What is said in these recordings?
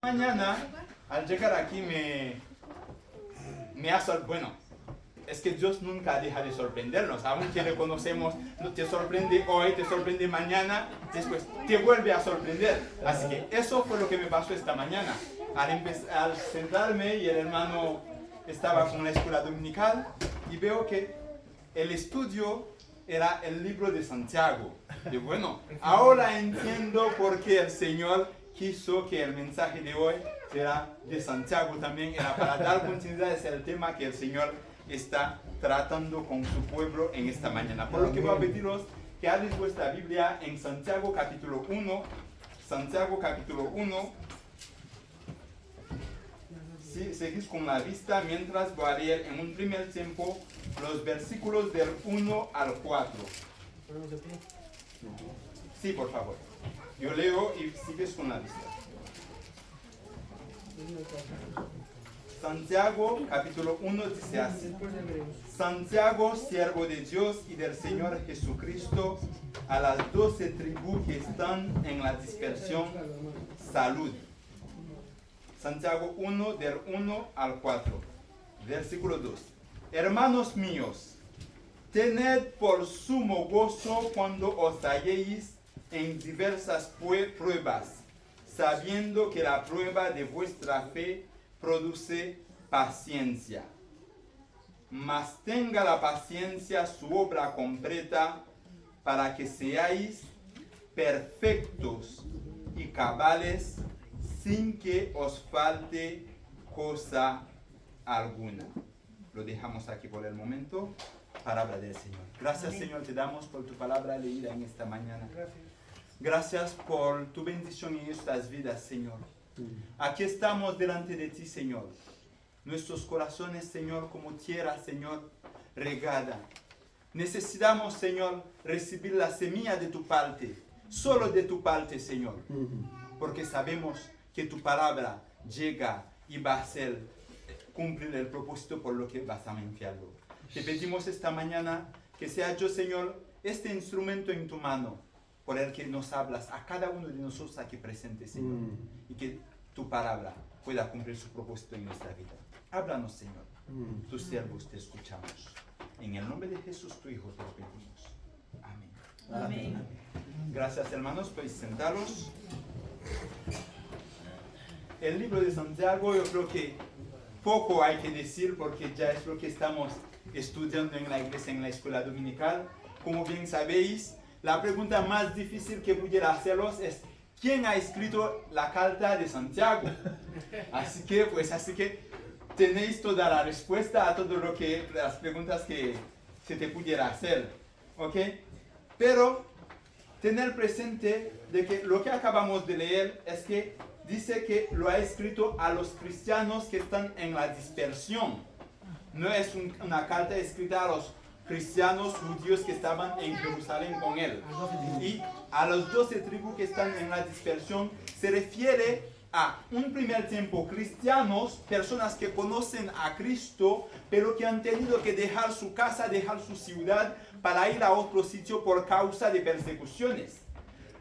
Mañana, al llegar aquí, me ha sorprendido. Bueno, es que Dios nunca deja de sorprendernos. Aunque le conocemos, no te sorprende hoy, te sorprende mañana, después te vuelve a sorprender. Así que eso fue lo que me pasó esta mañana. Al sentarme y el hermano estaba con la escuela dominical y veo que el estudio era el libro de Santiago. Y bueno, ahora entiendo por qué el Señor quiso que el mensaje de hoy sea de Santiago también, era para dar continuidad a el tema que el Señor está tratando con su pueblo en esta mañana. Por lo que voy a pediros que abréis vuestra Biblia en Santiago capítulo 1. Santiago capítulo 1. Si seguís con la vista, mientras voy a leer en un primer tiempo los versículos del 1 al 4. Sí, por favor. Yo leo y sigues con la vista. Santiago, capítulo 1, dice así: Santiago, siervo de Dios y del Señor Jesucristo, a las 12 tribus que están en la dispersión, salud. Santiago 1, del 1 al 4, versículo 2. Hermanos míos, tened por sumo gozo cuando os halléis en diversas pruebas, sabiendo que la prueba de vuestra fe produce paciencia. Mas tenga la paciencia su obra completa, para que seáis perfectos y cabales, sin que os falte cosa alguna. Lo dejamos aquí por el momento. Palabra del Señor. Gracias, Señor, te damos por tu palabra leída en esta mañana. Gracias por tu bendición en estas vidas, Señor. Aquí estamos delante de ti, Señor. Nuestros corazones, Señor, como tierra, Señor, regada. Necesitamos, Señor, recibir la semilla de tu parte, solo de tu parte, Señor. Porque sabemos que tu palabra llega y va a ser cumplir el propósito por lo que vas a enviarlo. Te pedimos esta mañana que sea yo, Señor, este instrumento en tu mano, por el que nos hablas a cada uno de nosotros aquí presentes, Señor, y que tu palabra pueda cumplir su propósito en nuestra vida. Háblanos, Señor. Tus siervos te escuchamos. En el nombre de Jesús, tu Hijo, te lo pedimos. Amén. Amén. Gracias, hermanos. Podéis sentaros. El libro de Santiago, yo creo que poco hay que decir porque ya es lo que estamos estudiando en la iglesia, en la escuela dominical. Como bien sabéis, la pregunta más difícil que pudiera haceros es: ¿quién ha escrito la carta de Santiago? Así que tenéis toda la respuesta a todo lo que las preguntas que se te pudiera hacer, ¿ok? Pero tener presente de que lo que acabamos de leer es que dice que lo ha escrito a los cristianos que están en la dispersión. No es una carta escrita a los cristianos judíos que estaban en Jerusalén con él. Y a los 12 tribus que están en la dispersión se refiere a un primer tiempo cristianos, personas que conocen a Cristo, pero que han tenido que dejar su casa, dejar su ciudad para ir a otro sitio por causa de persecuciones.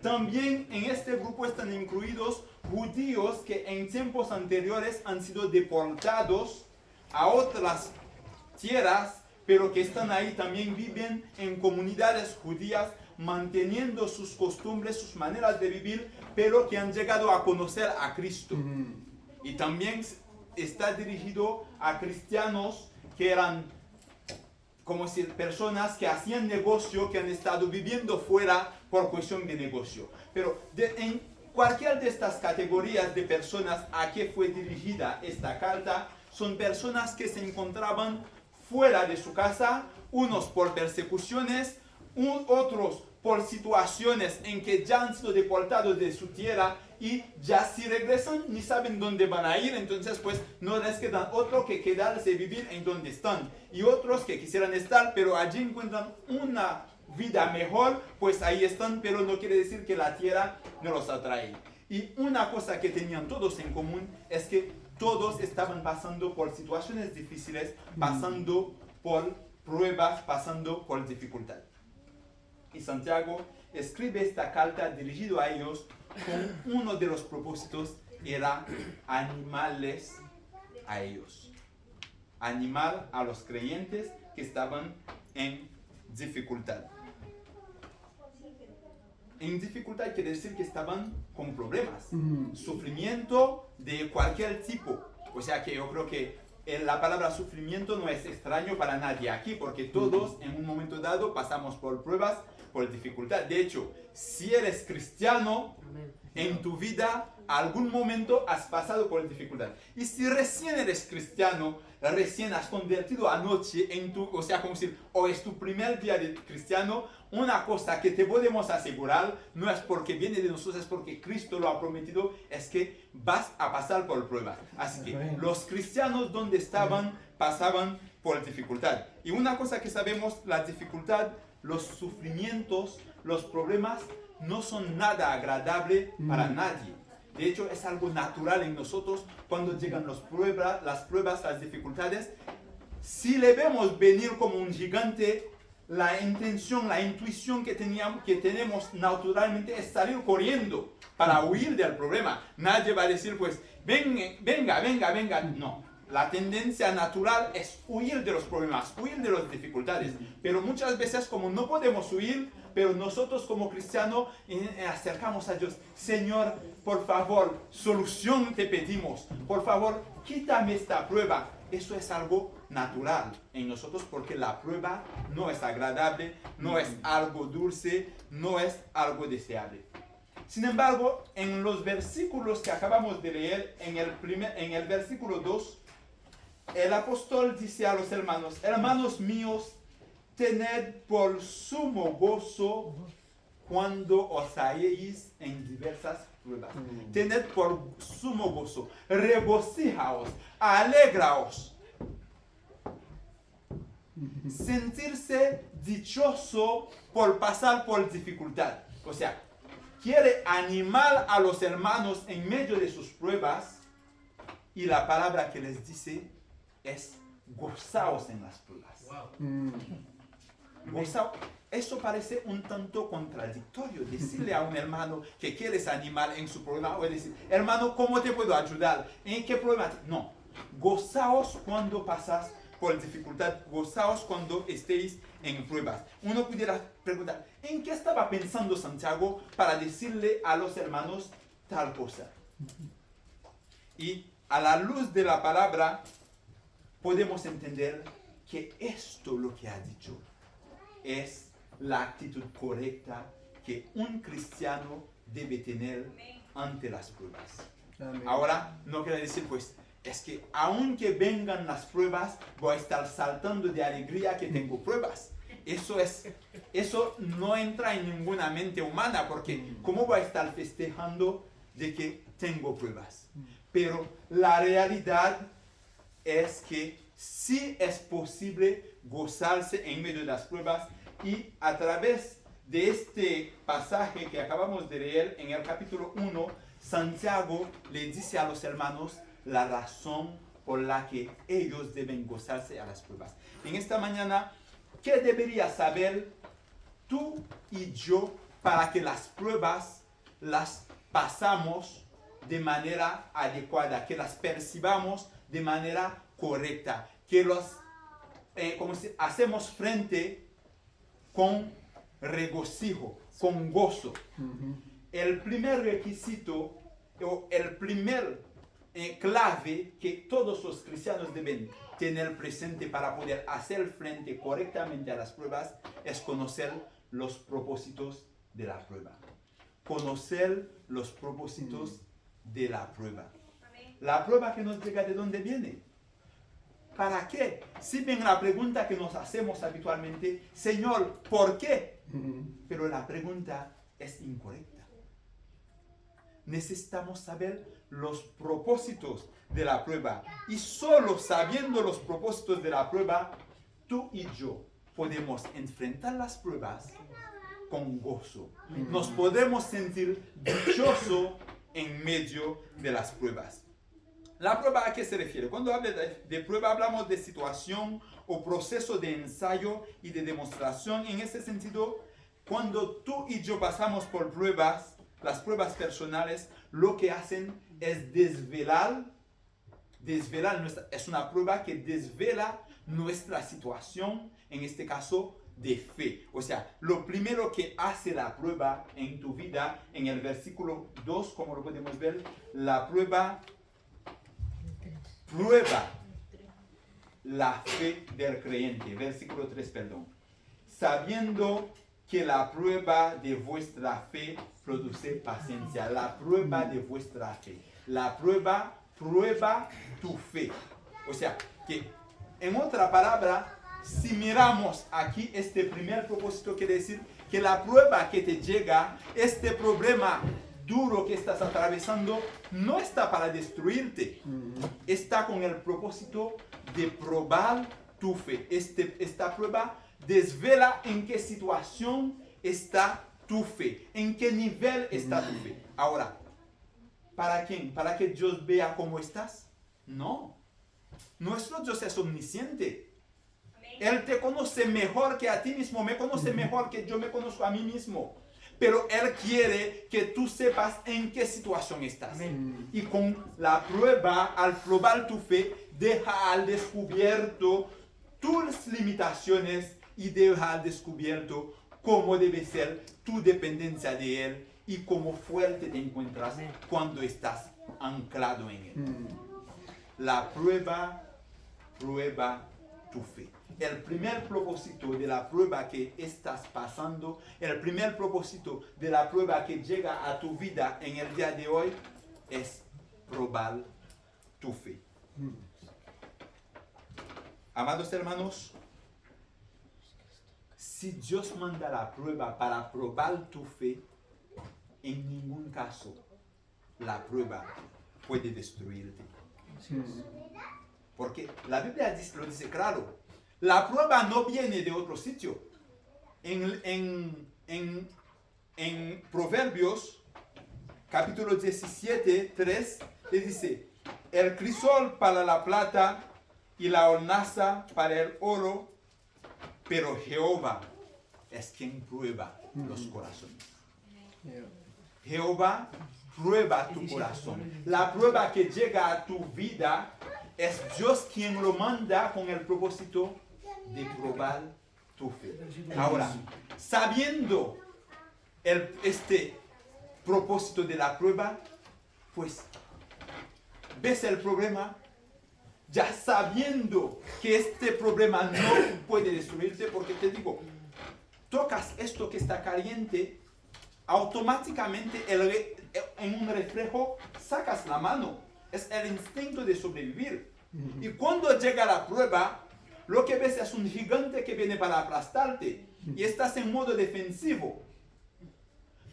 También en este grupo están incluidos judíos que en tiempos anteriores han sido deportados a otras tierras, pero que están ahí, también viven en comunidades judías, manteniendo sus costumbres, sus maneras de vivir, pero que han llegado a conocer a Cristo. Y también está dirigido a cristianos que eran como si personas que hacían negocio, que han estado viviendo fuera por cuestión de negocio. Pero en cualquier de estas categorías de personas a que fue dirigida esta carta, son personas que se encontraban fuera de su casa, unos por persecuciones, otros por situaciones en que ya han sido deportados de su tierra y ya si regresan ni saben dónde van a ir, entonces pues no les queda otro que quedarse vivir en donde están. Y otros que quisieran estar, pero allí encuentran una vida mejor, pues ahí están, pero no quiere decir que la tierra no los atrae. Y una cosa que tenían todos en común es que todos estaban pasando por situaciones difíciles, pasando por pruebas, pasando por dificultad. Y Santiago escribe esta carta dirigido a ellos con uno de los propósitos era animarles a ellos. Animar a los creyentes que estaban en dificultad. En dificultad quiere decir que estaban con problemas, sufrimiento de cualquier tipo. O sea que yo creo que la palabra sufrimiento no es extraño para nadie aquí, porque todos en un momento dado pasamos por pruebas, por dificultad. De hecho, si eres cristiano, en tu vida algún momento has pasado por dificultad. Y si recién eres cristiano, recién has convertido anoche en tu, o sea, como si hoy es tu primer día de cristiano, una cosa que te podemos asegurar, no es porque viene de nosotros, es porque Cristo lo ha prometido, es que vas a pasar por pruebas. Así que los cristianos donde estaban, pasaban por dificultad. Y una cosa que sabemos, la dificultad, los sufrimientos, los problemas, no son nada agradable para nadie. De hecho, es algo natural en nosotros cuando llegan las pruebas, las dificultades. Si le vemos venir como un gigante, la intención, la intuición que tenemos naturalmente es salir corriendo para huir del problema. Nadie va a decir, pues, venga. No. La tendencia natural es huir de los problemas, huir de las dificultades. Pero muchas veces, como no podemos huir, pero nosotros como cristianos acercamos a Dios. Señor, por favor, solución te pedimos. Por favor, quítame esta prueba. Eso es algo natural en nosotros porque la prueba no es agradable, no es algo dulce, no es algo deseable. Sin embargo, en los versículos que acabamos de leer, en el versículo 2, el apóstol dice a los hermanos, hermanos míos, tened por sumo gozo cuando os halléis en diversas pruebas. Tened por sumo gozo, regocijaos, alegraos. Sentirse dichoso por pasar por dificultad. O sea, quiere animar a los hermanos en medio de sus pruebas y la palabra que les dice es gozaos en las pruebas. Gozaos. Eso parece un tanto contradictorio, decirle a un hermano que quieres animar en su problema o decir, hermano, ¿cómo te puedo ayudar? ¿En qué problema? No, gozaos cuando pasas por dificultad, gozaos cuando estéis en pruebas. Uno pudiera preguntar, ¿en qué estaba pensando Santiago para decirle a los hermanos tal cosa? Y a la luz de la palabra podemos entender que esto lo que ha dicho es la actitud correcta que un cristiano debe tener ante las pruebas. Amén. Ahora, no quiere decir, pues, es que aunque vengan las pruebas, voy a estar saltando de alegría que tengo pruebas. Eso no entra en ninguna mente humana, porque ¿cómo voy a estar festejando de que tengo pruebas? Pero la realidad es que sí es posible gozarse en medio de las pruebas. Y a través de este pasaje que acabamos de leer en el capítulo 1, Santiago le dice a los hermanos la razón por la que ellos deben gozarse a las pruebas. En esta mañana, ¿qué deberías saber tú y yo para que las pruebas las pasamos de manera adecuada, que las percibamos de manera correcta, que hacemos frente con regocijo, con gozo? El primer requisito o el primer clave que todos los cristianos deben tener presente para poder hacer frente correctamente a las pruebas es conocer los propósitos de la prueba. Conocer los propósitos de la prueba. La prueba que nos llega, ¿de dónde viene? ¿Para qué? Si bien la pregunta que nos hacemos habitualmente, Señor, ¿por qué? Pero la pregunta es incorrecta. Necesitamos saber los propósitos de la prueba. Y solo sabiendo los propósitos de la prueba, tú y yo podemos enfrentar las pruebas con gozo. Nos podemos sentir dichosos en medio de las pruebas. ¿La prueba a qué se refiere? Cuando hablo de prueba hablamos de situación o proceso de ensayo y de demostración. En ese sentido, cuando tú y yo pasamos por pruebas, las pruebas personales, lo que hacen es es una prueba que desvela nuestra situación, en este caso de fe. O sea, lo primero que hace la prueba en tu vida, en el versículo 2, como lo podemos ver, la prueba la fe del creyente. Versículo 3, perdón. Sabiendo que la prueba de vuestra fe produce paciencia. La prueba de vuestra fe. La prueba tu fe. O sea, que en otra palabra, si miramos aquí este primer propósito, quiere decir que la prueba que te llega, este problema duro que estás atravesando, no está para destruirte. Está con el propósito de probar tu fe. Esta prueba desvela en qué situación está tu fe, en qué nivel está tu fe. Ahora, ¿para quién? ¿Para que Dios vea cómo estás? No. Nuestro Dios es omnisciente. Él te conoce mejor que a ti mismo, me conoce mejor que yo me conozco a mí mismo. Pero Él quiere que tú sepas en qué situación estás. Amén. Y con la prueba, al probar tu fe, deja al descubierto tus limitaciones y deja al descubierto cómo debe ser tu dependencia de Él y cómo fuerte te encuentras cuando estás anclado en Él. La prueba tu fe. El primer propósito de la prueba que estás pasando, el primer propósito de la prueba que llega a tu vida en el día de hoy es probar tu fe. Amados hermanos, si Dios manda la prueba para probar tu fe, en ningún caso la prueba puede destruirte. Porque la Biblia lo dice claro. La prueba no viene de otro sitio. En Proverbios, capítulo 17, 3, le dice, el crisol para la plata y la hornaza para el oro, pero Jehová es quien prueba los corazones. Jehová prueba tu corazón. La prueba que llega a tu vida es Dios quien lo manda con el propósito de probar tu fe. Ahora, sabiendo este propósito de la prueba, pues ves el problema, ya sabiendo que este problema no puede destruirte, porque te digo, tocas esto que está caliente, automáticamente en un reflejo sacas la mano. Es el instinto de sobrevivir. Y cuando llega la prueba, lo que ves es un gigante que viene para aplastarte y estás en modo defensivo.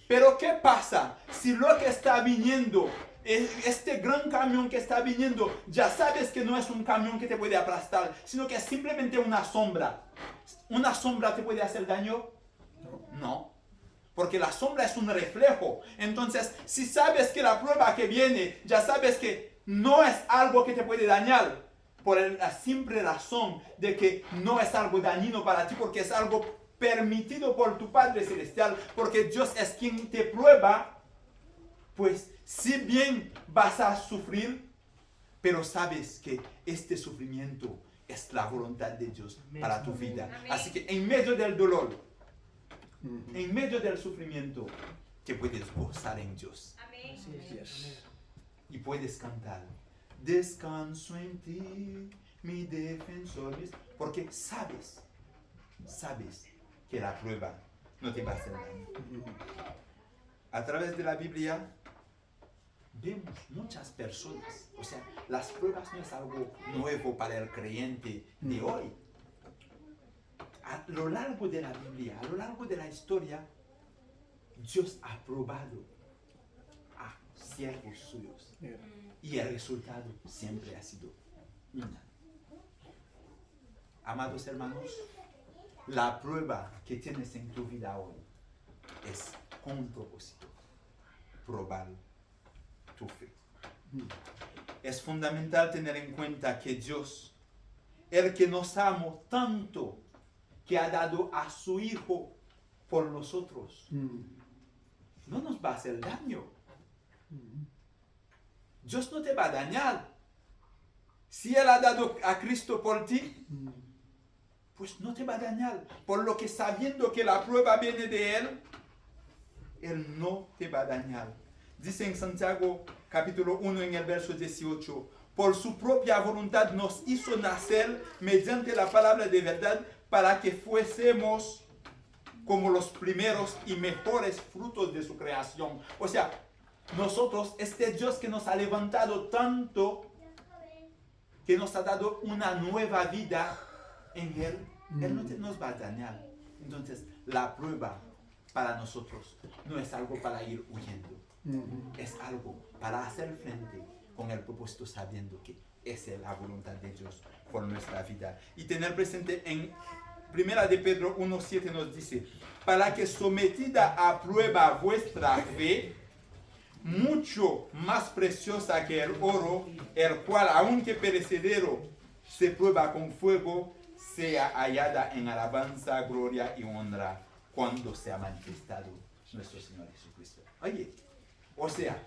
Pero ¿qué pasa si lo que está viniendo, este gran camión que está viniendo, ya sabes que no es un camión que te puede aplastar, sino que es simplemente una sombra? ¿Una sombra te puede hacer daño? No. Porque la sombra es un reflejo. Entonces, si sabes que la prueba que viene, ya sabes que no es algo que te puede dañar, por la simple razón de que no es algo dañino para ti, porque es algo permitido por tu Padre Celestial, porque Dios es quien te prueba, pues si bien vas a sufrir, pero sabes que este sufrimiento es la voluntad de Dios para tu vida. Así que en medio del dolor, en medio del sufrimiento, te puedes gozar en Dios. Amén. Y puedes cantar, descanso en ti, mi defensor, porque sabes que la prueba no te va a hacer daño. A través de la Biblia vemos muchas personas, o sea, las pruebas no es algo nuevo para el creyente de hoy. A lo largo de la Biblia, a lo largo de la historia, Dios ha probado a siervos suyos. Y el resultado siempre ha sido una. Amados hermanos, la prueba que tienes en tu vida hoy es con un propósito: probar tu fe. Es fundamental tener en cuenta que Dios, el que nos amó tanto, que ha dado a su Hijo por nosotros, no nos va a hacer daño. Dios no te va a dañar. Si Él ha dado a Cristo por ti, pues no te va a dañar. Por lo que sabiendo que la prueba viene de Él, Él no te va a dañar. Dice en Santiago capítulo 1 en el verso 18, por su propia voluntad nos hizo nacer mediante la palabra de verdad para que fuésemos como los primeros y mejores frutos de su creación. O sea, nosotros, este Dios que nos ha levantado tanto, que nos ha dado una nueva vida en Él, Él no nos va a dañar. Entonces, la prueba para nosotros no es algo para ir huyendo. Es algo para hacer frente con el propósito sabiendo que esa es la voluntad de Dios por nuestra vida. Y tener presente en 1 de Pedro 1:7 nos dice, para que sometida a prueba vuestra fe, mucho más preciosa que el oro, el cual aunque perecedero se prueba con fuego, sea hallada en alabanza, gloria y honra cuando sea manifestado nuestro Señor Jesucristo. Oye, o sea,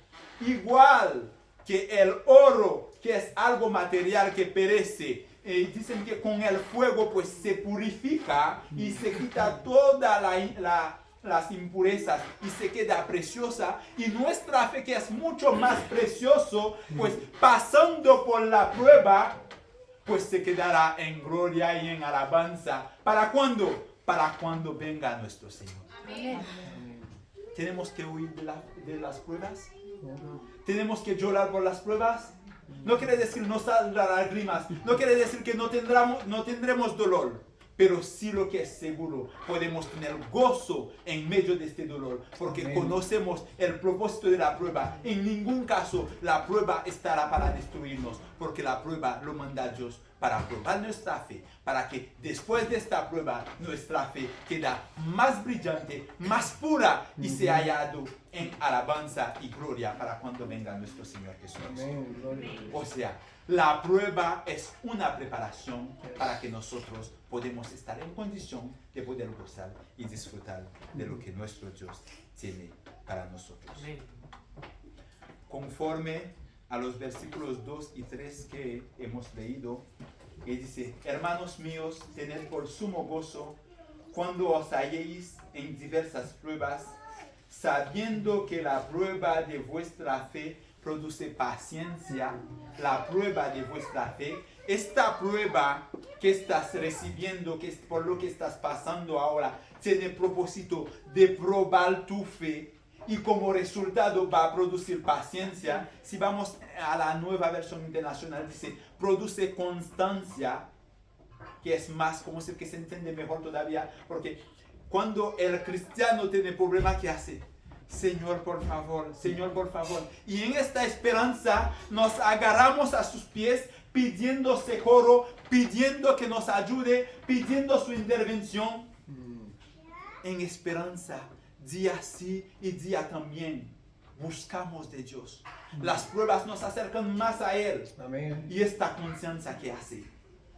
igual que el oro, que es algo material que perece, dicen que con el fuego pues se purifica y se quita todas las impurezas y se queda preciosa, y nuestra fe, que es mucho más precioso, pues pasando por la prueba, pues se quedará en gloria y en alabanza. ¿Para cuándo? Para cuando venga nuestro Señor. Amén. ¿Tenemos que huir de las pruebas? ¿Tenemos que llorar por las pruebas? No quiere decir no saldrá lágrimas, no quiere decir que no tendremos dolor, pero sí lo que es seguro, podemos tener gozo en medio de este dolor, porque Amén. Conocemos el propósito de la prueba. En ningún caso la prueba estará para destruirnos, porque la prueba lo manda Dios para probar nuestra fe, para que después de esta prueba nuestra fe queda más brillante, más pura y sea hallado en alabanza y gloria para cuando venga nuestro Señor Jesucristo. Amén. Gloria a Dios. O sea, la prueba es una preparación para que nosotros podamos estar en condición de poder gozar y disfrutar de lo que nuestro Dios tiene para nosotros. Amén. Conforme a los versículos 2 y 3 que hemos leído, que dice, hermanos míos, tened por sumo gozo cuando os halléis en diversas pruebas, sabiendo que la prueba de vuestra fe produce paciencia. La prueba de vuestra fe, esta prueba que estás recibiendo, que es por lo que estás pasando ahora, tiene propósito de probar tu fe, y como resultado va a producir paciencia. Si vamos a la Nueva Versión Internacional, dice, produce constancia, que es más, como que se entiende mejor todavía, porque cuando el cristiano tiene problema, ¿qué hace? Señor, por favor, Señor, por favor. Y en esta esperanza nos agarramos a sus pies, pidiendo socorro, pidiendo que nos ayude, pidiendo su intervención, en esperanza. Día sí y día también buscamos de Dios. Las pruebas nos acercan más a Él. Amén. Y esta confianza que hace,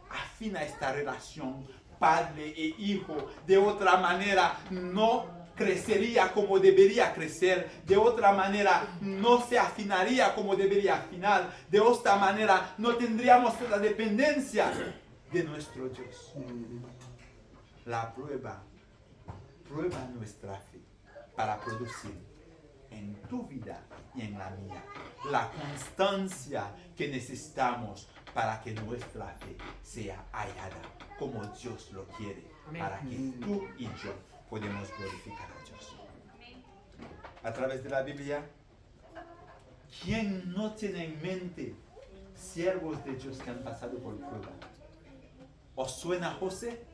afina esta relación padre e hijo. De otra manera no crecería como debería crecer. De otra manera no se afinaría como debería afinar. De otra manera no tendríamos la dependencia de nuestro Dios. La prueba nuestra fe para producir en tu vida y en la mía la constancia que necesitamos para que nuestra fe sea hallada como Dios lo quiere. Amén. Para que tú y yo podamos glorificar a Dios. A través de la Biblia, ¿quién no tiene en mente siervos de Dios que han pasado por prueba? ¿Os suena José?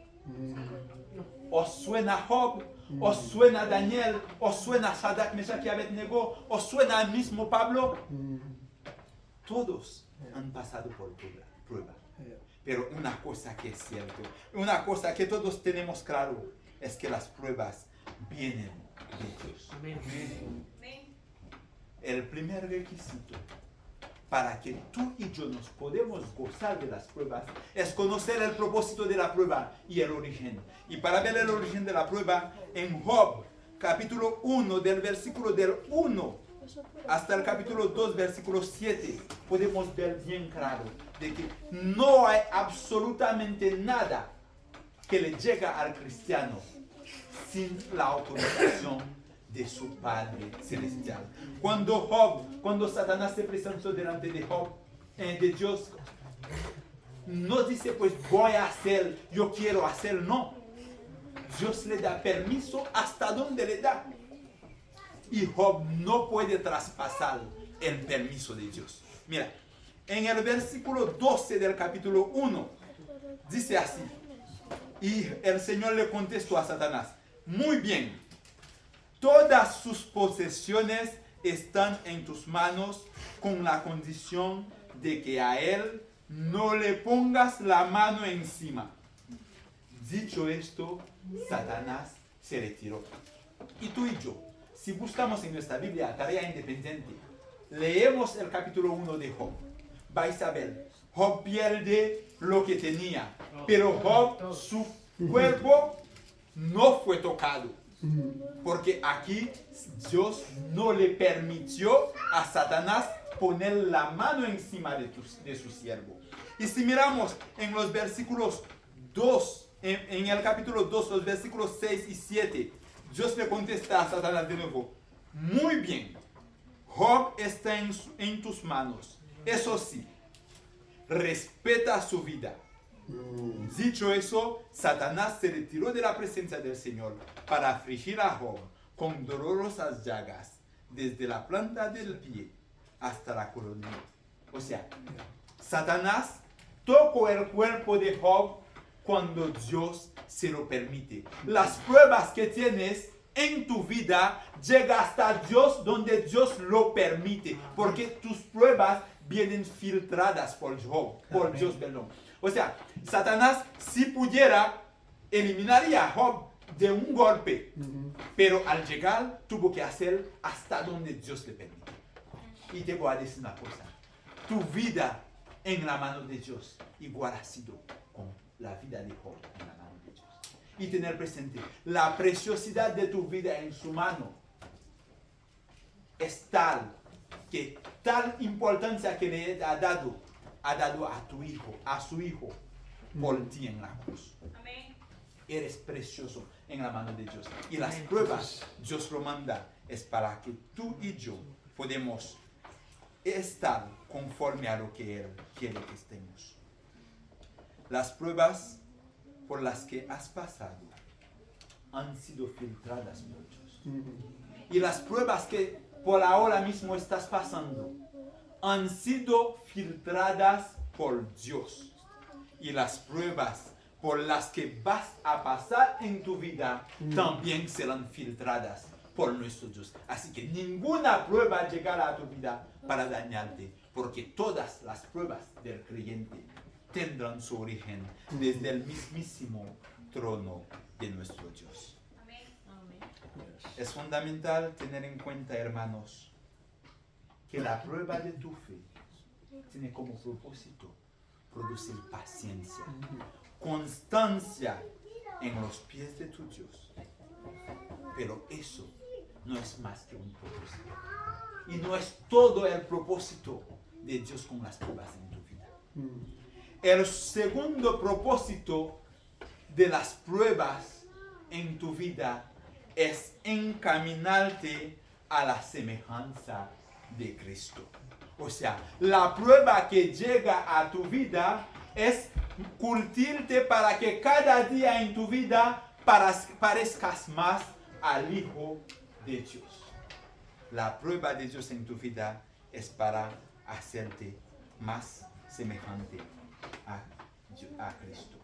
¿Os suena Job? ¿Os suena Daniel? ¿Os suena Sadrach, Mesach y Abednego? ¿Os suena el mismo Pablo? Todos han pasado por prueba. Pero una cosa que es cierto, una cosa que todos tenemos claro, es que las pruebas vienen de Dios. Amén. El primer requisito para que tú y yo nos podemos gozar de las pruebas es conocer el propósito de la prueba y el origen. Y para ver el origen de la prueba, en Job, capítulo 1, del versículo del 1 hasta el capítulo 2, versículo 7, podemos ver bien claro de que no hay absolutamente nada que le llega al cristiano sin la autorización de su Padre Celestial. Cuando Satanás se presentó delante de Job, de Dios, no dice pues voy a hacer, yo quiero hacer, no. Dios le da permiso hasta donde le da. Y Job no puede traspasar el permiso de Dios. Mira, en el versículo 12 del capítulo 1, dice así. Y el Señor le contestó a Satanás, muy bien, todas sus posesiones están en tus manos con la condición de que a él no le pongas la mano encima. Dicho esto, Satanás se retiró. Y tú y yo, si buscamos en nuestra Biblia tarea independiente, leemos el capítulo 1 de Job, vais a ver, Job pierde lo que tenía, pero Job, su cuerpo no fue tocado, porque aquí Dios no le permitió a Satanás poner la mano encima de su siervo. Y si miramos en los versículos 2, en el capítulo 2, los versículos 6 y 7, Dios le contesta a Satanás de nuevo, muy bien, Job está en tus manos, eso sí, respeta su vida. Dicho eso, Satanás se retiró de la presencia del Señor para afligir a Job con dolorosas llagas, desde la planta del pie hasta la coronilla. O sea, Satanás tocó el cuerpo de Job cuando Dios se lo permite. Las pruebas que tienes en tu vida llegan hasta Dios donde Dios lo permite, porque tus pruebas vienen filtradas por Dios, perdón. O sea, Satanás, si pudiera, eliminaría a Job de un golpe, pero al llegar tuvo que hacer hasta donde Dios le permite. Y te voy a decir una cosa, tu vida en la mano de Dios igual ha sido con la vida de Job en la mano de Dios. Y tener presente, la preciosidad de tu vida en su mano es tal importancia que le ha dado a tu hijo, a su hijo, por ti en la cruz. Amén. Eres precioso en la mano de Dios. Y las pruebas, Dios lo manda, es para que tú y yo podemos estar conforme a lo que Él quiere que estemos. Las pruebas por las que has pasado han sido filtradas por Dios. Y las pruebas que por ahora mismo estás pasando han sido filtradas por Dios. Y las pruebas por las que vas a pasar en tu vida también serán filtradas por nuestro Dios. Así que ninguna prueba llegará a tu vida para dañarte, porque todas las pruebas del creyente tendrán su origen desde el mismísimo trono de nuestro Dios. Es fundamental tener en cuenta, hermanos, que la prueba de tu fe tiene como propósito producir paciencia, constancia en los pies de tu Dios. Pero eso no es más que un propósito. Y no es todo el propósito de Dios con las pruebas en tu vida. El segundo propósito de las pruebas en tu vida es encaminarte a la semejanza de Cristo. O sea, la prueba que llega a tu vida es curtirte para que cada día en tu vida parezcas más al Hijo de Dios. La prueba de Dios en tu vida es para hacerte más semejante a Cristo.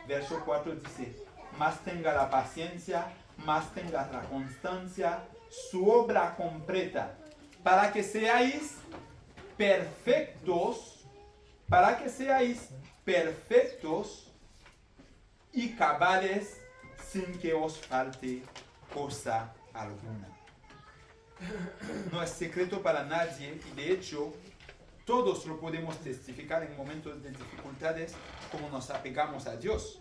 Verso 4 dice, más tenga la paciencia, más tenga la constancia, su obra completa, para que seáis perfectos, y cabales sin que os falte cosa alguna. No es secreto para nadie, y de hecho todos lo podemos testificar en momentos de dificultades, como nos apegamos a Dios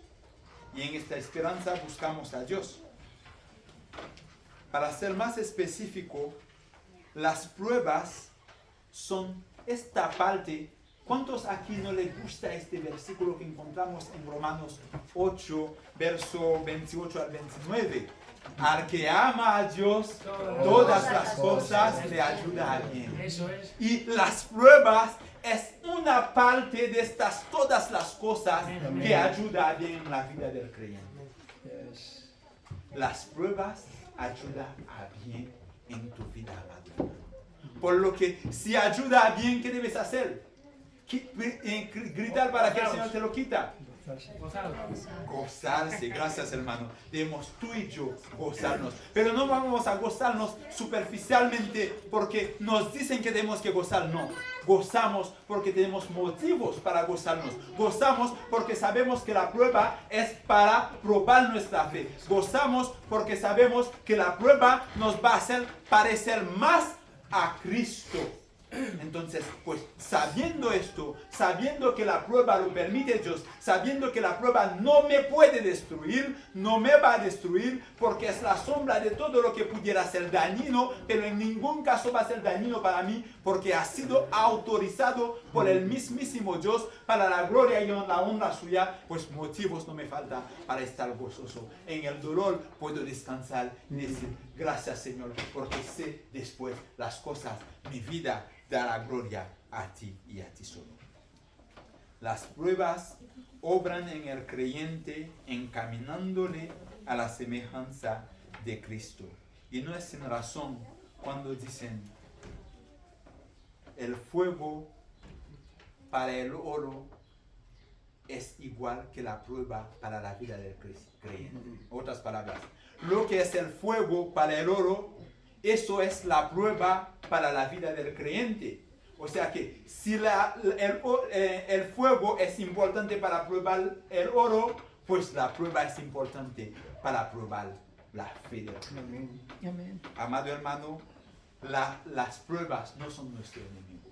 y en esta esperanza buscamos a Dios. Para ser más específico, las pruebas son esta parte. ¿Cuántos aquí no les gusta este versículo que encontramos en Romanos 8, verso 28 al 29? Al que ama a Dios, todas las cosas le ayudan a bien. Eso es. Y las pruebas es una parte de estas todas las cosas que ayudan a bien en la vida del creyente. Las pruebas ayudan a bien en tu vida, amado. Por lo que si ayuda a bien, ¿qué debes hacer? Gritar para que el Señor te lo quita. Gozarse, gracias hermano. Debemos tú y yo gozarnos, pero no vamos a gozarnos superficialmente porque nos dicen que tenemos que gozar. No, gozamos porque tenemos motivos para gozarnos. Gozamos porque sabemos que la prueba es para probar nuestra fe. Gozamos porque sabemos que la prueba nos va a hacer parecer más a Cristo. Entonces, pues sabiendo esto, sabiendo que la prueba lo permite Dios, sabiendo que la prueba no me puede destruir, no me va a destruir porque es la sombra de todo lo que pudiera ser dañino, pero en ningún caso va a ser dañino para mí porque ha sido autorizado por el mismísimo Dios para la gloria y la honra suya, pues motivos no me faltan para estar gozoso. En el dolor puedo descansar y decir, gracias Señor, porque sé después las cosas, mi vida dará gloria a ti y a ti solo. Las pruebas obran en el creyente encaminándole a la semejanza de Cristo. Y no es sin razón cuando dicen el fuego para el oro es igual que la prueba para la vida del creyente. Otras palabras, lo que es el fuego para el oro, eso es la prueba para la vida del creyente. O sea que si el fuego es importante para probar el oro, pues la prueba es importante para probar la fe del creyente. Amén. Amado hermano, las pruebas no son nuestro enemigo.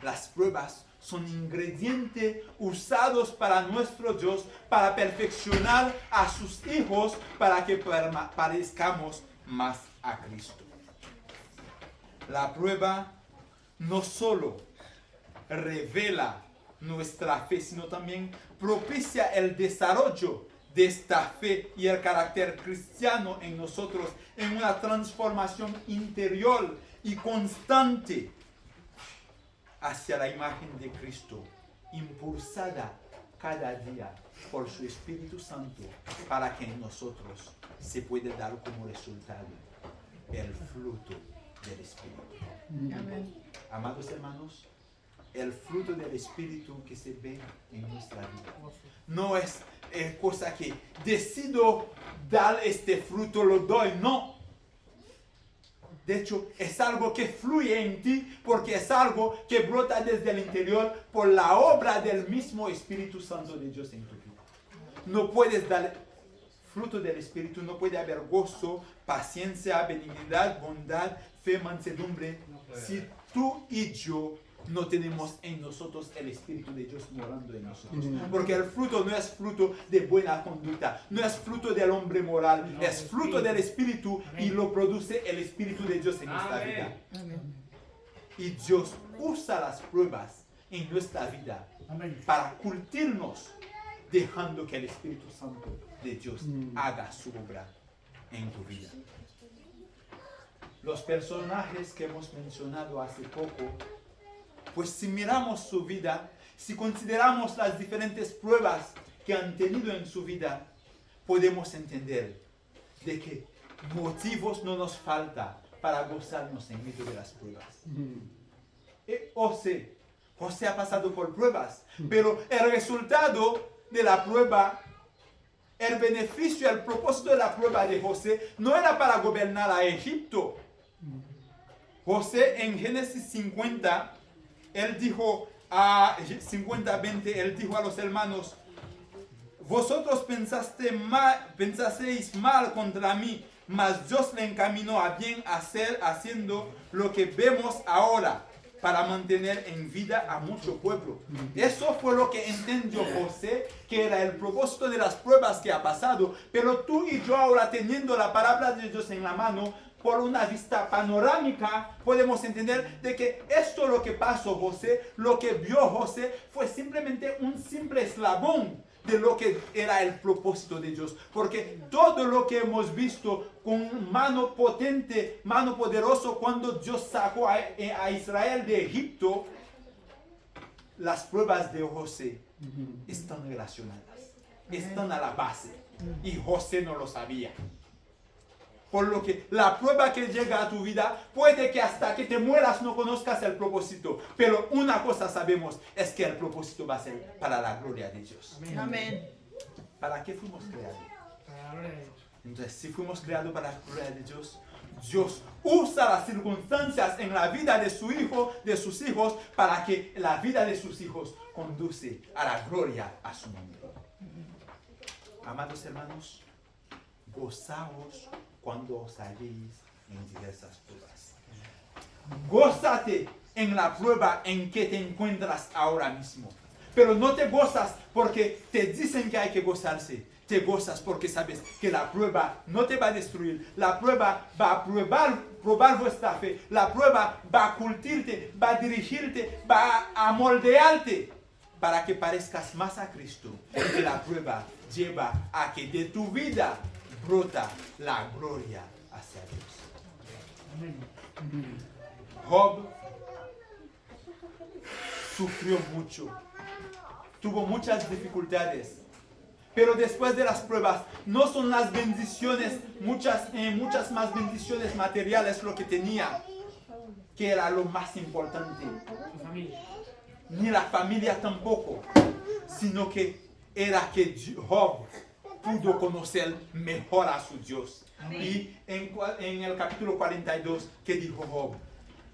Las pruebas son ingredientes usados para nuestro Dios, para perfeccionar a sus hijos, para que parezcamos más a Cristo. La prueba no solo revela nuestra fe, sino también propicia el desarrollo de esta fe y el carácter cristiano en nosotros, en una transformación interior y constante hacia la imagen de Cristo, impulsada cada día por su Espíritu Santo, para que en nosotros se pueda dar como resultado el fruto del Espíritu. Amén. Amados hermanos, el fruto del Espíritu que se ve en nuestra vida no es cosa que decido dar este fruto, lo doy, no. De hecho, es algo que fluye en ti porque es algo que brota desde el interior por la obra del mismo Espíritu Santo de Dios en tu vida. No puedes dar fruto del Espíritu, no puede haber gozo, paciencia, benignidad, bondad, fe, mansedumbre, si tú y yo no tenemos en nosotros el Espíritu de Dios morando en nosotros. Porque el fruto no es fruto de buena conducta, no es fruto del hombre moral, es fruto del Espíritu y lo produce el Espíritu de Dios en nuestra vida. Y Dios usa las pruebas en nuestra vida para curtirnos, dejando que el Espíritu Santo de Dios haga su obra en tu vida. Los personajes que hemos mencionado hace poco, pues si miramos su vida, si consideramos las diferentes pruebas que han tenido en su vida, podemos entender de que motivos no nos falta para gozarnos en medio de las pruebas. José ha pasado por pruebas, pero el resultado de la prueba, el beneficio, el propósito de la prueba de José no era para gobernar a Egipto. José en Génesis 50, él dijo a 50:20, él dijo a los hermanos: vosotros pensasteis mal contra mí, mas Dios le encaminó a bien haciendo lo que vemos ahora, para mantener en vida a mucho pueblo. Eso fue lo que entendió José, que era el propósito de las pruebas que ha pasado. Pero tú y yo ahora, teniendo la palabra de Dios en la mano, por una vista panorámica, podemos entender de que esto lo que pasó José, lo que vio José, fue simplemente un simple eslabón de lo que era el propósito de Dios. Porque todo lo que hemos visto con mano potente, mano poderosa, cuando Dios sacó a Israel de Egipto, las pruebas de José están relacionadas, están a la base. Y José no lo sabía. Por lo que la prueba que llega a tu vida, puede que hasta que te mueras no conozcas el propósito. Pero una cosa sabemos, es que el propósito va a ser para la gloria de Dios. Amén. ¿Para qué fuimos creados? Para la gloria de Dios. Entonces, si fuimos creados para la gloria de Dios, Dios usa las circunstancias en la vida de su hijo, de sus hijos, para que la vida de sus hijos conduce a la gloria a su nombre. Amados hermanos, gozaos cuando os halléis en diversas pruebas. Gózate en la prueba en que te encuentras ahora mismo. Pero no te gozas porque te dicen que hay que gozarse. Te gozas porque sabes que la prueba no te va a destruir. La prueba va a probar vuestra fe. La prueba va a cultirte, va a dirigirte, va a moldearte para que parezcas más a Cristo. Y la prueba lleva a que de tu vida brota la gloria hacia Dios. Job sufrió mucho, tuvo muchas dificultades, pero después de las pruebas no son las bendiciones, muchas más bendiciones materiales lo que tenía, que era lo más importante, Su familia. ni la familia tampoco, sino que era que Job pudo conocer mejor a su Dios. Y en el capítulo 42, que dijo Job: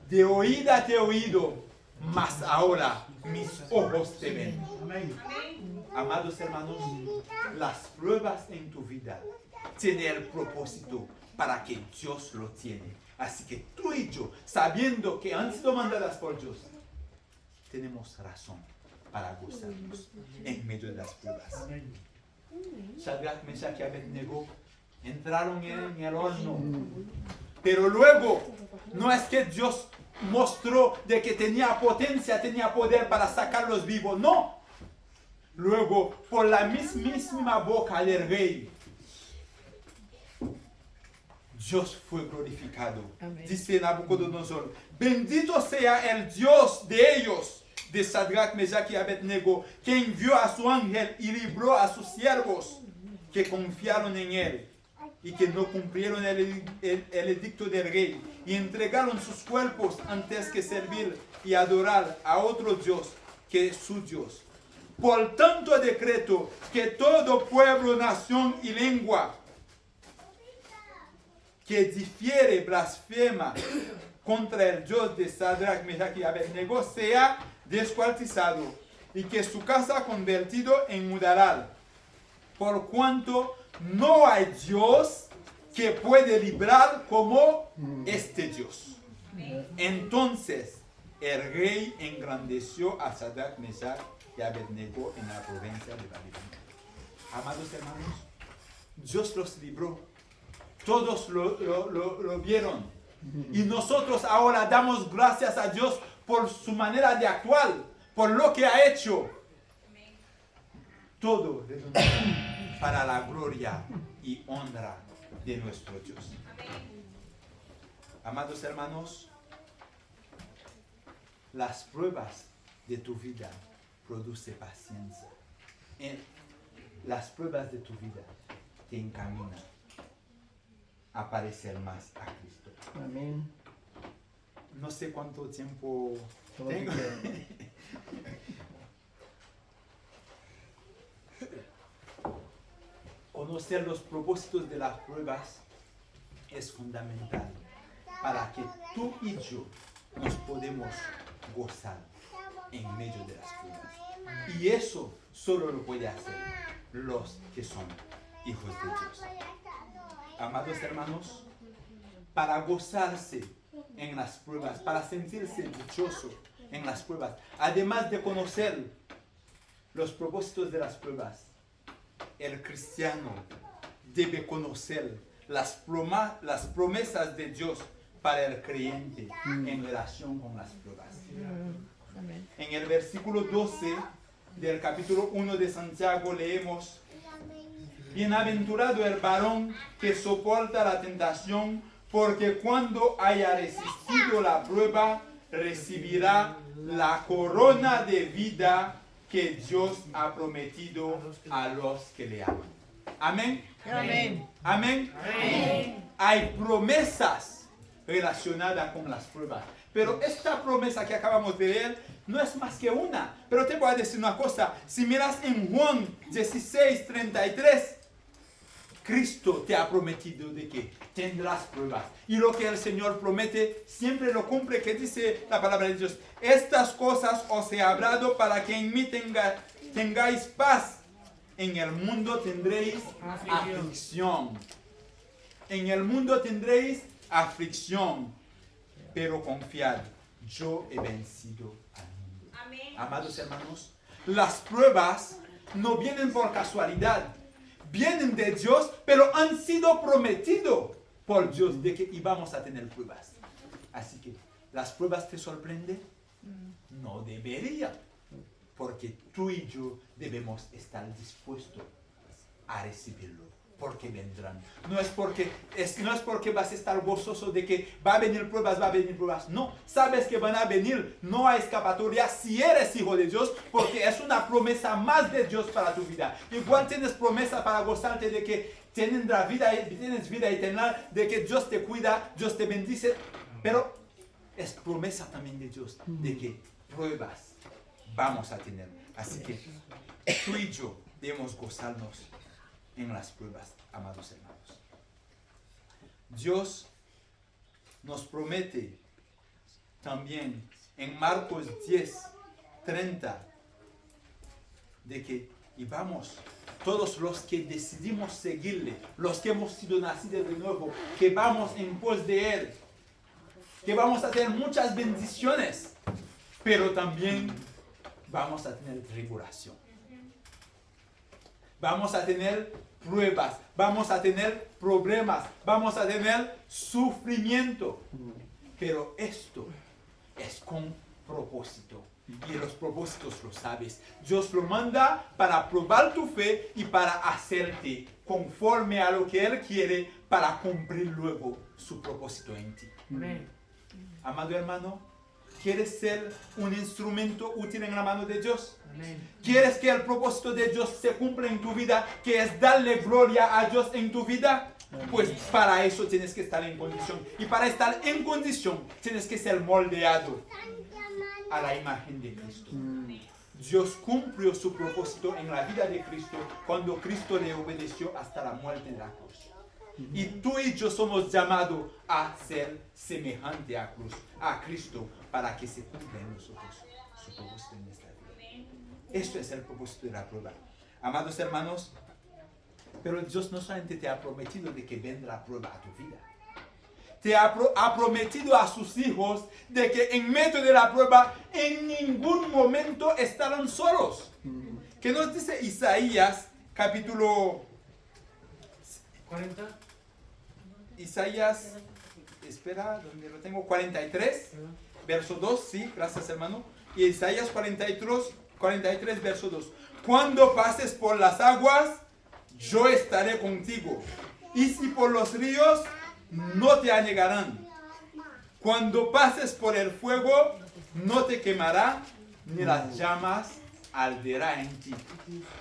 de oída te he oído, mas ahora mis ojos te ven. Amén. Amados hermanos, las pruebas en tu vida tienen el propósito para que Dios lo tiene. Así que tú y yo, sabiendo que han sido mandadas por Dios, tenemos razón para gozarnos en medio de las pruebas. Amén. Shadrach, Meshach y Abednego entraron en el horno, pero luego no es que Dios mostró de que tenía potencia, tenía poder para sacarlos vivos, no. Luego, por la mismísima boca del rey, Dios fue glorificado. Amén. Dice Nabucodonosor: bendito sea el Dios de ellos, de Shadrach, Meshach y Abednego, que envió a su ángel y libró a sus siervos que confiaron en él y que no cumplieron el edicto del rey y entregaron sus cuerpos antes que servir y adorar a otro Dios que es su Dios. Por tanto decreto que todo pueblo, nación y lengua que difiere, blasfema contra el Dios de Shadrach, Meshach y Abednego sea descuartizado y que su casa convertido en mudaral, por cuanto no hay Dios que puede librar como este Dios. Entonces el rey engrandeció a Shadrach, Meshach y Abednego en la provincia de Babilonia. Amados hermanos, Dios los libró. Todos lo vieron. Y nosotros ahora damos gracias a Dios por su manera de actuar, por lo que ha hecho. Todo redunda para la gloria y honra de nuestro Dios. Amados hermanos, las pruebas de tu vida producen paciencia. Las pruebas de tu vida te encaminan a parecer más a Cristo. Amén. No sé cuánto tiempo Todo lo que tengo. quieras. Conocer los propósitos de las pruebas es fundamental para que tú y yo nos podemos gozar en medio de las pruebas. Y eso solo lo puede hacer los que son hijos de Dios. Amados hermanos, para gozarse en las pruebas, para sentirse dichoso en las pruebas, además de conocer los propósitos de las pruebas, el cristiano debe conocer las promesas de Dios para el creyente en relación con las pruebas. En el versículo 12 del capítulo 1 de Santiago leemos: bienaventurado el varón que soporta la tentación, porque cuando haya resistido la prueba, recibirá la corona de vida que Dios ha prometido a los que le aman. Amén. Amén. Amén. Amén. Hay promesas relacionadas con las pruebas. Pero esta promesa que acabamos de leer no es más que una. Pero te voy a decir una cosa. Si miras en Juan 16:33, Cristo te ha prometido de que tendrás pruebas. Y lo que el Señor promete siempre lo cumple, que dice la palabra de Dios: estas cosas os he hablado para que en mí tengáis paz. En el mundo tendréis aflicción. En el mundo tendréis aflicción. Pero confiad, yo he vencido al mundo. Amén. Amados hermanos, las pruebas no vienen por casualidad. Vienen de Dios, pero han sido prometidos por Dios de que íbamos a tener pruebas. Así que, ¿las pruebas te sorprenden? No debería, porque tú y yo debemos estar dispuestos a recibirlo, porque vendrán. No es porque vas a estar gozoso de que va a venir pruebas. No, sabes que van a venir, no hay escapatoria si eres hijo de Dios, porque es una promesa más de Dios para tu vida. Igual tienes promesa para gozarte de que tienes vida eterna, de que Dios te cuida, Dios te bendice, pero es promesa también de Dios de que pruebas vamos a tener. Así que tú y yo debemos gozarnos en las pruebas, amados hermanos. Dios nos promete también en Marcos 10:30 de que íbamos, todos los que decidimos seguirle, los que hemos sido nacidos de nuevo, que vamos en pos de Él, que vamos a tener muchas bendiciones, pero también vamos a tener tribulación. Vamos a tener pruebas, vamos a tener problemas, vamos a tener sufrimiento. Pero esto es con propósito. Y los propósitos lo sabes. Dios lo manda para probar tu fe y para hacerte conforme a lo que Él quiere para cumplir luego su propósito en ti. Amén. Amado hermano, ¿quieres ser un instrumento útil en la mano de Dios? Amén. ¿Quieres que el propósito de Dios se cumpla en tu vida, que es darle gloria a Dios en tu vida? Pues para eso tienes que estar en condición. Y para estar en condición tienes que ser moldeado a la imagen de Cristo. Dios cumplió su propósito en la vida de Cristo cuando Cristo le obedeció hasta la muerte de la cruz. Y tú y yo somos llamados a ser semejante a Cristo para que se cumpla en nosotros su propósito en esta vida. Esto es el propósito de la prueba. Amados hermanos, pero Dios no solamente te ha prometido de que vendrá prueba a tu vida. Te ha prometido a sus hijos de que en medio de la prueba en ningún momento estarán solos. ¿Qué nos dice Isaías capítulo 40. Isaías, espera, ¿dónde lo tengo? 43, verso 2, sí, gracias hermano. Y Isaías 43, verso 2. Cuando pases por las aguas, yo estaré contigo. Y si por los ríos, no te anegarán. Cuando pases por el fuego, no te quemará, ni las llamas arderá en ti.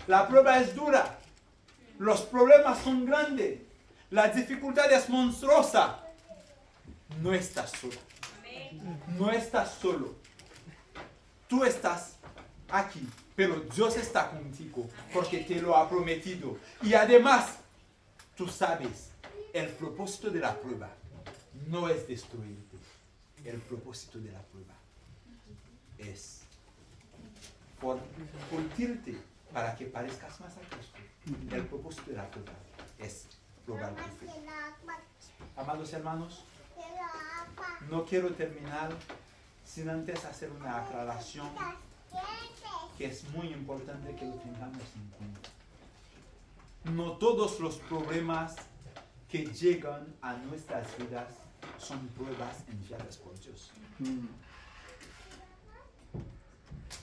La prueba es dura. Los problemas son grandes. La dificultad es monstruosa. No estás solo. No estás solo. Tú estás aquí, pero Dios está contigo porque te lo ha prometido. Y además, tú sabes, el propósito de la prueba no es destruirte. El propósito de la prueba es fortalecerte para que parezcas más a Cristo. El propósito de la prueba es probar tu fe. Amados hermanos, no quiero terminar sin antes hacer una aclaración que es muy importante que lo tengamos en cuenta. No todos los problemas que llegan a nuestras vidas son pruebas enviadas por Dios.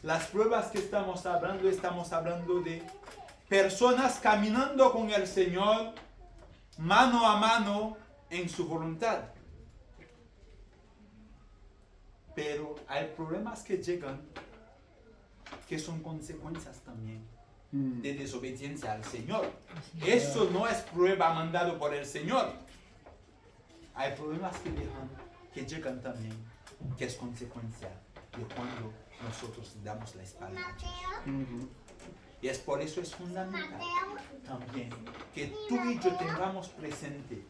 Las pruebas que estamos hablando de personas caminando con el Señor mano a mano en su voluntad. Pero hay problemas que llegan que son consecuencias también de desobediencia al Señor. Eso no es prueba mandado por el Señor. Hay problemas que llegan también, que es consecuencia de cuando nosotros damos la espalda a Dios. Y es por eso es fundamental también que tú y yo tengamos presente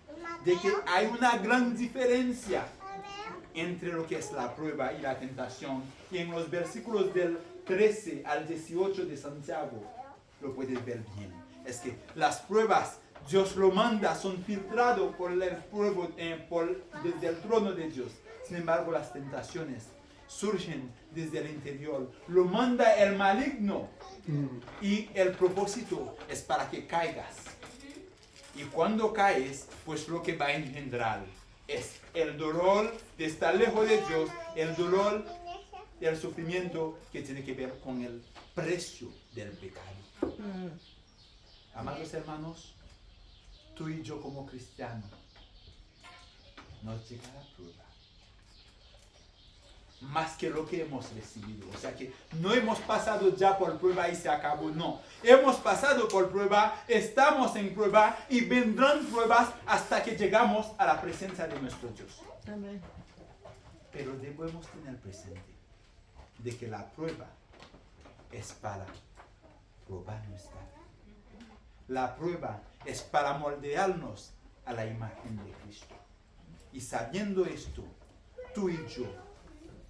de que hay una gran diferencia entre lo que es la prueba y la tentación. Y en los versículos del 13 al 18 de Santiago lo puedes ver bien. Es que las pruebas Dios lo manda, son filtrados por el fuego desde el trono de Dios. Sin embargo, las tentaciones surgen desde el interior. Lo manda el maligno. Y el propósito es para que caigas. Y cuando caes, pues lo que va a engendrar es el dolor de estar lejos de Dios, el dolor y el sufrimiento que tiene que ver con el precio del pecado. Amados hermanos, tú y yo como cristianos nos llega la prueba más que lo que hemos recibido. O sea que no hemos pasado ya por prueba y se acabó, no. Hemos pasado por prueba, estamos en prueba y vendrán pruebas hasta que llegamos a la presencia de nuestro Dios. Amén. Pero debemos tener presente de que la prueba es para probar nuestra fe. La prueba es para moldearnos a la imagen de Cristo. Y sabiendo esto, tú y yo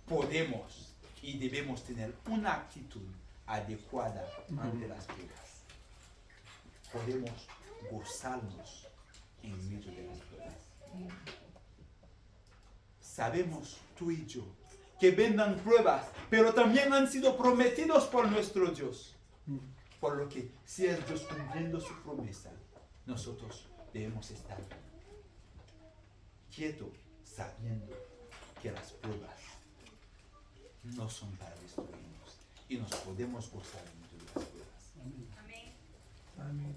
podemos y debemos tener una actitud adecuada ante las pruebas. Podemos gozarnos en medio de las pruebas. Sabemos tú y yo que vendrán pruebas, pero también han sido prometidos por nuestro Dios. Por lo que si es Dios cumpliendo su promesa, nosotros debemos estar quietos sabiendo que las pruebas no son para destruirnos y nos podemos gozar en medio de las pruebas. Amén. Amén.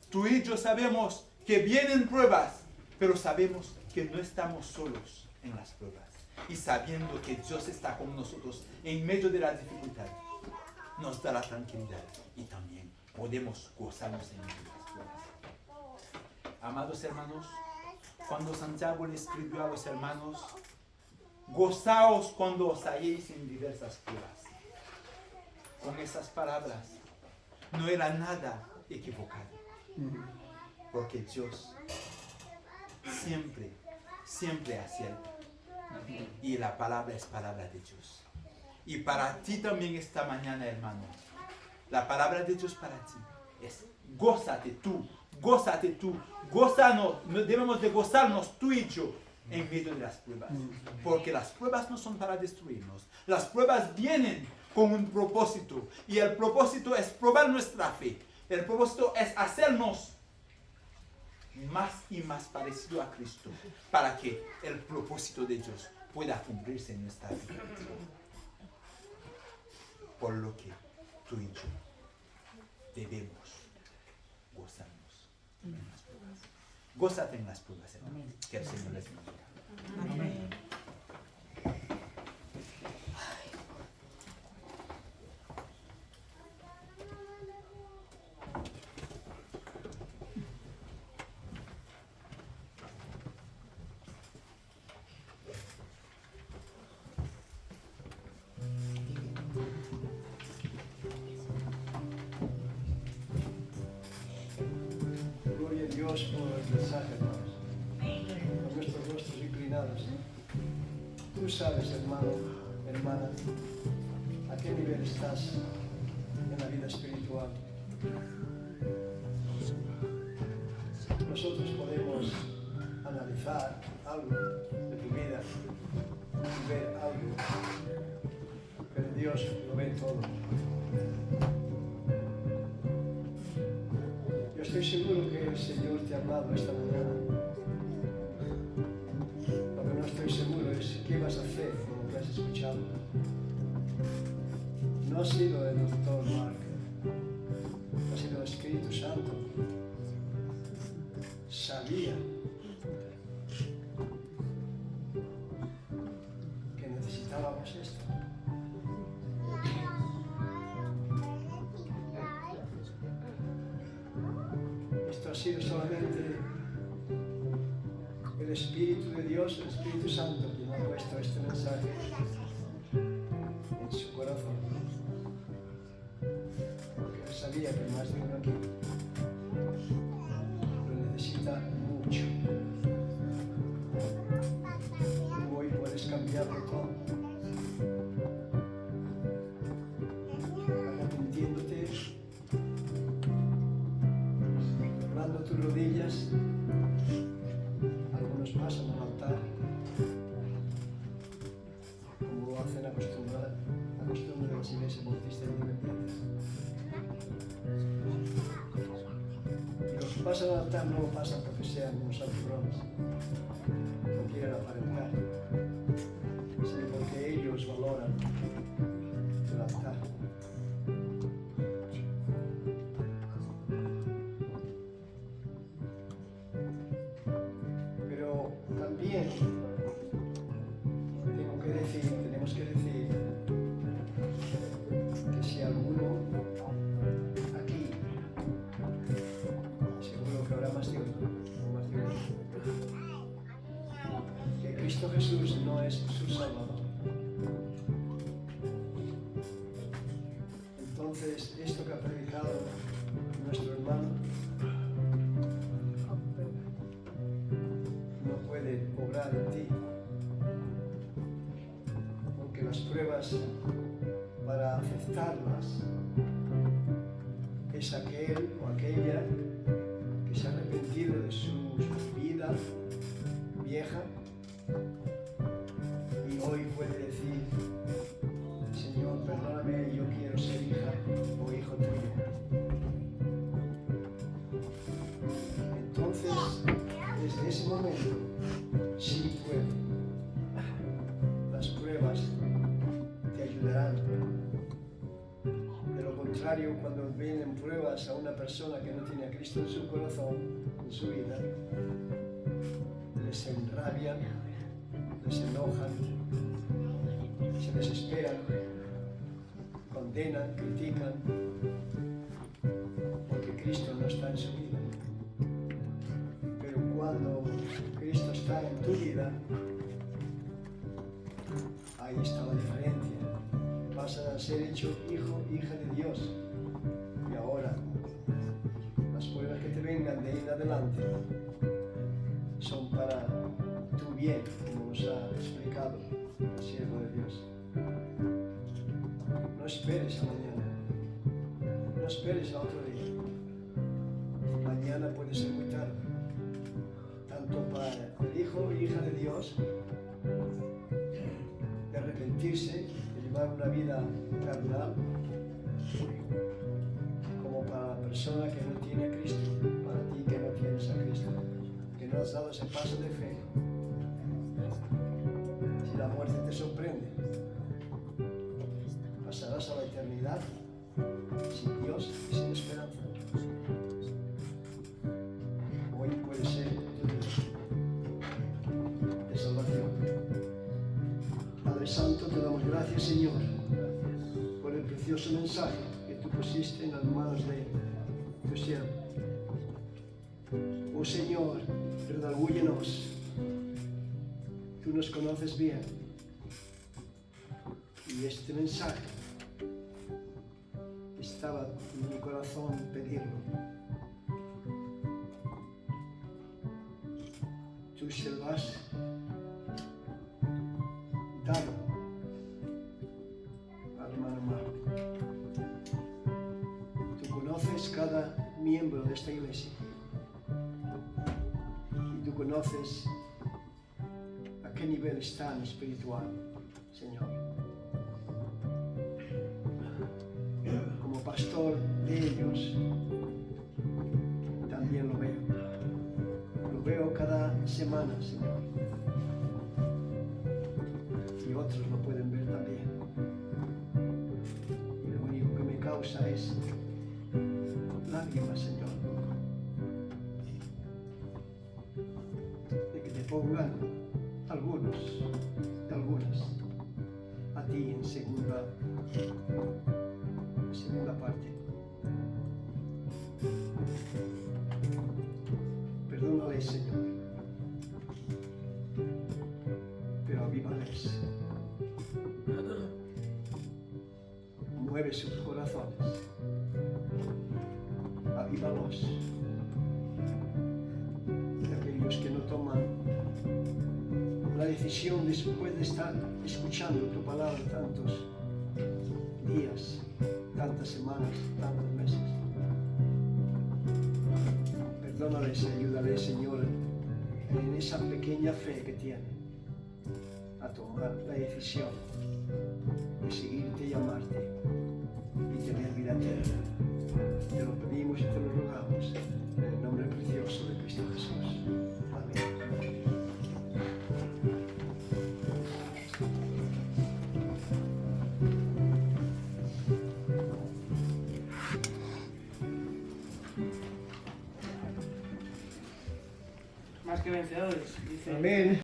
Tú y yo sabemos que vienen pruebas, pero sabemos que no estamos solos en las pruebas. Y sabiendo que Dios está con nosotros en medio de la dificultad, nos da la tranquilidad y también podemos gozarnos en medio de las pruebas. Amados hermanos, cuando Santiago le escribió a los hermanos, gozaos cuando os halléis en diversas pruebas. Con esas palabras no era nada equivocado, porque Dios siempre acierta. Y la palabra es palabra de Dios. Y para ti también esta mañana, hermano, la palabra de Dios para ti es gózate tú, gózanos, debemos de gozarnos tú y yo en medio de las pruebas. Porque las pruebas no son para destruirnos. Las pruebas vienen con un propósito. Y el propósito es probar nuestra fe. El propósito es hacernos más y más parecido a Cristo para que el propósito de Dios pueda cumplirse en nuestra vida. Por lo que tú y yo debemos gozarnos en las pruebas. Gózate en las pruebas, hermano. Que el Señor les bendiga. Amén. Gloria a Dios por el mensaje, hermanos. Con nuestros rostros inclinados. Tú sabes, hermano, hermana, a qué nivel estás en la vida espiritual. Nosotros podemos analizar algo de tu vida y ver algo, pero Dios lo ve todo. Yo Estoy seguro que el Señor te ha hablado esta mañana. Lo que no estoy seguro es qué vas a hacer con lo que has escuchado. No ha sido el doctor Mark, ha sido el Espíritu Santo. Sabía que necesitábamos esto. Esto ha sido solamente el Espíritu de Dios, el Espíritu Santo, que me ha puesto este mensaje en su corazón. Porque él sabía que más de uno aquí lo necesita mucho. Tú hoy puedes cambiarlo todo. Arrepintiéndote, doblando tus rodillas. Algunos pasan al altar, como lo hacen a costumbre de las iglesias bautistas independientes. Y los que pasan al altar no lo pasan porque sean unos antifrones, no quieren aparentar, sino porque ellos valoran el altar. Pero también tenemos que decir que si alguno aquí, seguro que habrá más de uno, que Cristo Jesús no es su Salvador, entonces esto que ha predicado nuestro hermano no puede obrar en ti, porque las pruebas para aceptarlas es aquel o aquella que se ha arrepentido de su vida vieja y hoy puede decir: Señor, perdóname, yo quiero ser hija o hijo tuyo. Entonces, desde ese momento, sí puede. Las pruebas te ayudarán. De lo contrario, cuando vienen pruebas a una persona que no tiene a Cristo en su corazón, en su vida, les enrabian, les enojan, se desesperan, condenan, critican, porque Cristo no está en su vida. Pero cuando Cristo está en tu vida, ahí está la diferencia. Vas a ser hecho hijo, hija de Dios. Y ahora, las pruebas que te vengan de ahí en adelante son para tu bien, como nos ha explicado el siervo de Dios. No esperes a mañana. No esperes a otro día. Mañana puede ser muy tarde. Tanto para el hijo o hija de Dios de arrepentirse, de llevar una vida carnal, como para la persona que no tiene a Cristo, para ti que no tienes a Cristo, que no has dado ese paso de fe. Si la muerte te sorprende, pasarás a la eternidad sin Dios y sin esperanza. Hoy puede ser tu día de salvación. Padre Santo, te damos gracias, Señor, por el precioso mensaje que tú pusiste en las manos de tu siervo. Oh Señor, redarbúyenos. Tú nos conoces bien. Y este mensaje estaba en mi corazón pedirlo. Tú se lo has dado al hermano Mark. Tú conoces cada miembro de esta iglesia y tú conoces a qué nivel están espiritual, Señor. Como pastor de ellos, semana, Señor. Y otros lo pueden ver también. Y lo único que me causa es lágrimas, Señor. De que te pongan algunos y algunas a ti en segunda parte. Perdónale, Señor, pero avívales. Mueve sus corazones, avívalos. Y aquellos que no toman la decisión después de estar escuchando tu palabra tantos días, tantas semanas, tantos meses. Perdónales y ayúdales, Señor, en esa pequeña fe que tienen a tomar la decisión de seguirte y amarte y tener vida eterna. Te lo pedimos y te lo rogamos en el nombre precioso de Cristo Jesús. Amén. Más que vencedores, dice. Amén.